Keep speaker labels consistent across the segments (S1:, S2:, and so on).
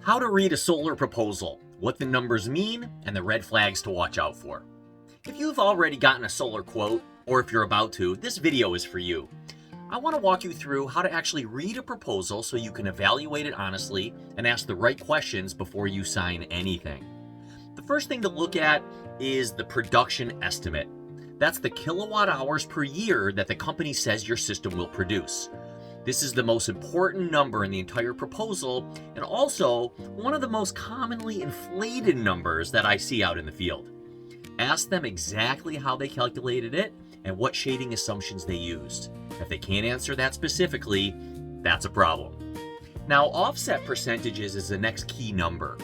S1: How to read a solar proposal, what the numbers mean, and the red flags to watch out for. If you've already gotten a solar quote, or if you're about to, this video is for you. I want to walk you through how to actually read a proposal so you can evaluate it honestly and ask the right questions before you sign anything. The first thing to look at is the production estimate. That's the kilowatt hours per year that the company says your system will produce. This is the most important number in the entire proposal, and also one of the most commonly inflated numbers that I see out in the field. Ask them exactly how they calculated it and what shading assumptions they used. If they can't answer that specifically, that's a problem. Now, offset percentages is the next key number.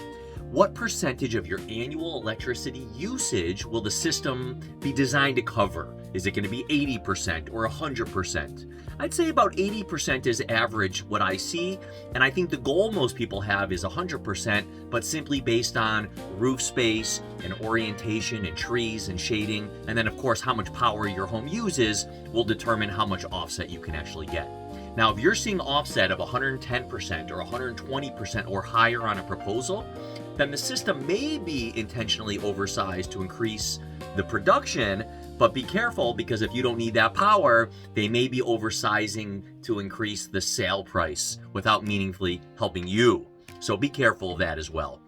S1: What percentage of your annual electricity usage will the system be designed to cover? Is it going to be 80% or 100%? I'd say about 80% is average what I see, and I think the goal most people have is 100%, but simply based on roof space and orientation and trees and shading, and then of course how much power your home uses will determine how much offset you can actually get. Now, if you're seeing offset of 110% or 120% or higher on a proposal, then the system may be intentionally oversized to increase the production, but be careful because if you don't need that power, they may be oversizing to increase the sale price without meaningfully helping you. So be careful of that as well.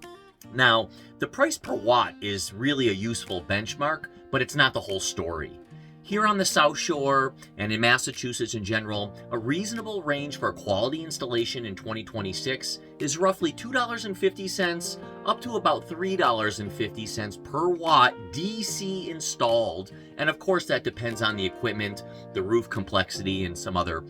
S1: Now, the price per watt is really a useful benchmark, but it's not the whole story. Here on the South Shore and in Massachusetts in general, a reasonable range for a quality installation in 2026 is roughly $2.50 up to about $3.50 per watt DC installed. And of course, that depends on the equipment, the roof complexity, and some other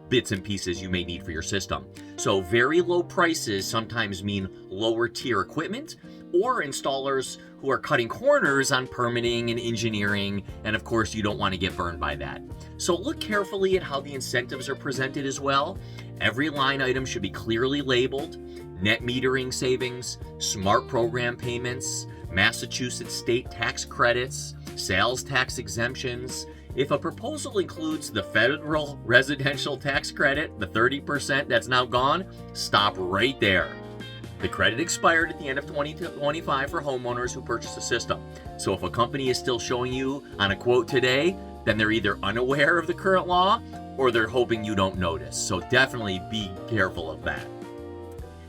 S1: bits and pieces you may need for your system. So very low prices sometimes mean lower tier equipment or installers who are cutting corners on permitting and engineering, and of course you don't want to get burned by that. So look carefully at how the incentives are presented as well. Every line item should be clearly labeled: net metering savings, smart program payments, Massachusetts state tax credits, sales tax exemptions. If a proposal includes the federal residential tax credit, the 30% that's now gone, stop right there. The credit expired at the end of 2025 for homeowners who purchased a system. So if a company is still showing you on a quote today, then they're either unaware of the current law or they're hoping you don't notice. So definitely be careful of that.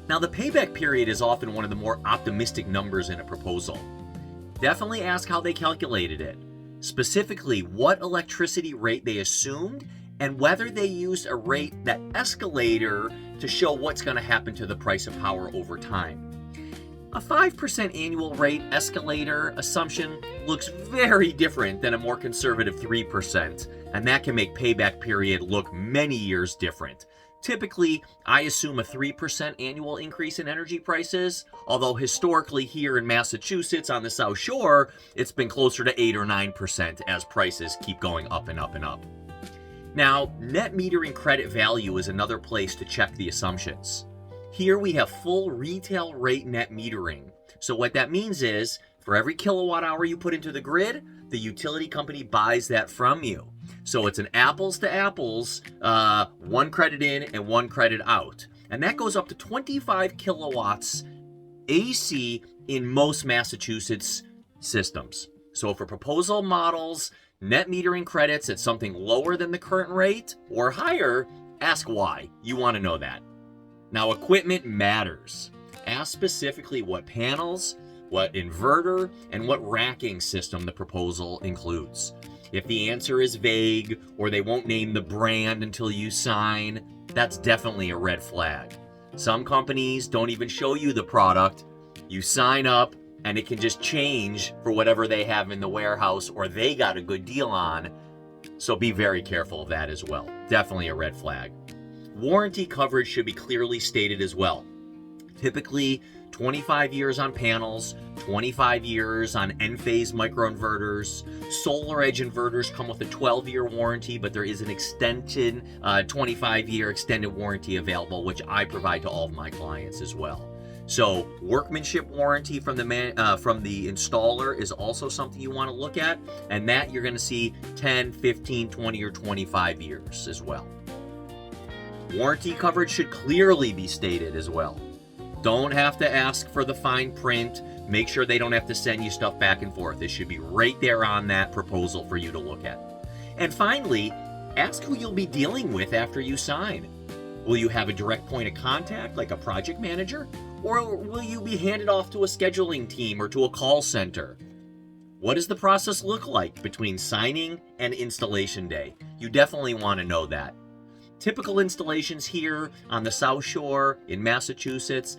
S1: Now, the payback period is often one of the more optimistic numbers in a proposal. Definitely ask how they calculated it. Specifically, what electricity rate they assumed and whether they used a rate, that escalator, to show what's going to happen to the price of power over time. A 5% annual rate escalator assumption looks very different than a more conservative 3%, and that can make payback period look many years different. Typically, I assume a 3% annual increase in energy prices, although historically here in Massachusetts on the South Shore, it's been closer to 8 or 9% as prices keep going up and up and up. Now, net metering credit value is another place to check the assumptions. Here we have full retail rate net metering. So what that means is, for every kilowatt hour you put into the grid, the utility company buys that from you. So it's an apples to apples, one credit in and one credit out. And that goes up to 25 kilowatts AC in most Massachusetts systems. So if a proposal models net metering credits at something lower than the current rate or higher, ask why. You want to know that. Now, equipment matters. Ask specifically what panels, what inverter, and what racking system the proposal includes. If the answer is vague or they won't name the brand until you sign, that's definitely a red flag. Some companies don't even show you the product. You sign up and it can just change for whatever they have in the warehouse or they got a good deal on. So be very careful of that as well. Definitely a red flag. Warranty coverage should be clearly stated as well. Typically, 25 years on panels, 25 years on N-phase microinverters. Solar Edge inverters come with a 12-year warranty, but there is an extended 25-year extended warranty available, which I provide to all of my clients as well. So workmanship warranty from the installer is also something you want to look at, and that you're going to see 10, 15, 20, or 25 years as well. Warranty coverage should clearly be stated as well. Don't have to ask for the fine print. Make sure they don't have to send you stuff back and forth. It should be right there on that proposal for you to look at. And finally, ask who you'll be dealing with after you sign. Will you have a direct point of contact, like a project manager? Or will you be handed off to a scheduling team or to a call center? What does the process look like between signing and installation day? You definitely want to know that. Typical installations here on the South Shore in Massachusetts,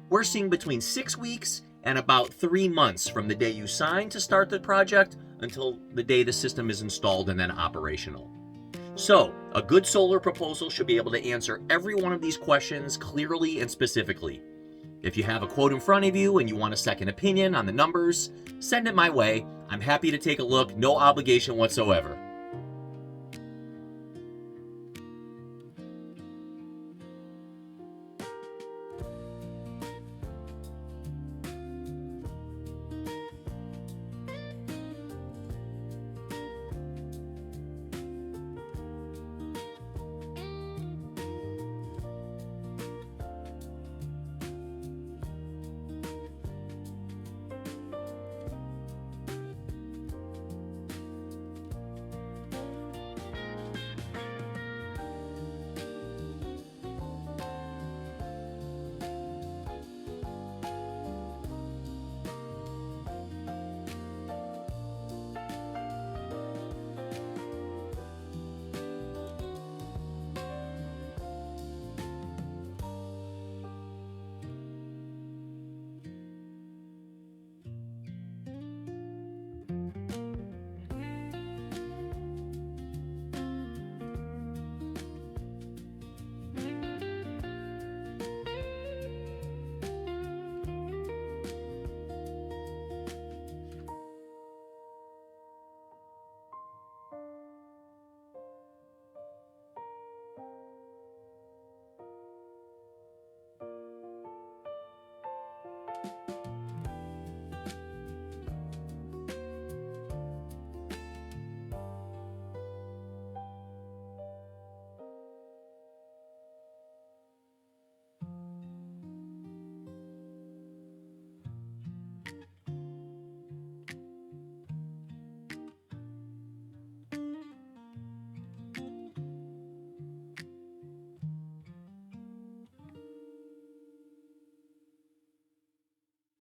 S1: we're seeing between 6 weeks and about 3 months from the day you sign to start the project until the day the system is installed and then operational. So, a good solar proposal should be able to answer every one of these questions clearly and specifically. If you have a quote in front of you and you want a second opinion on the numbers, send it my way. I'm happy to take a look, no obligation whatsoever.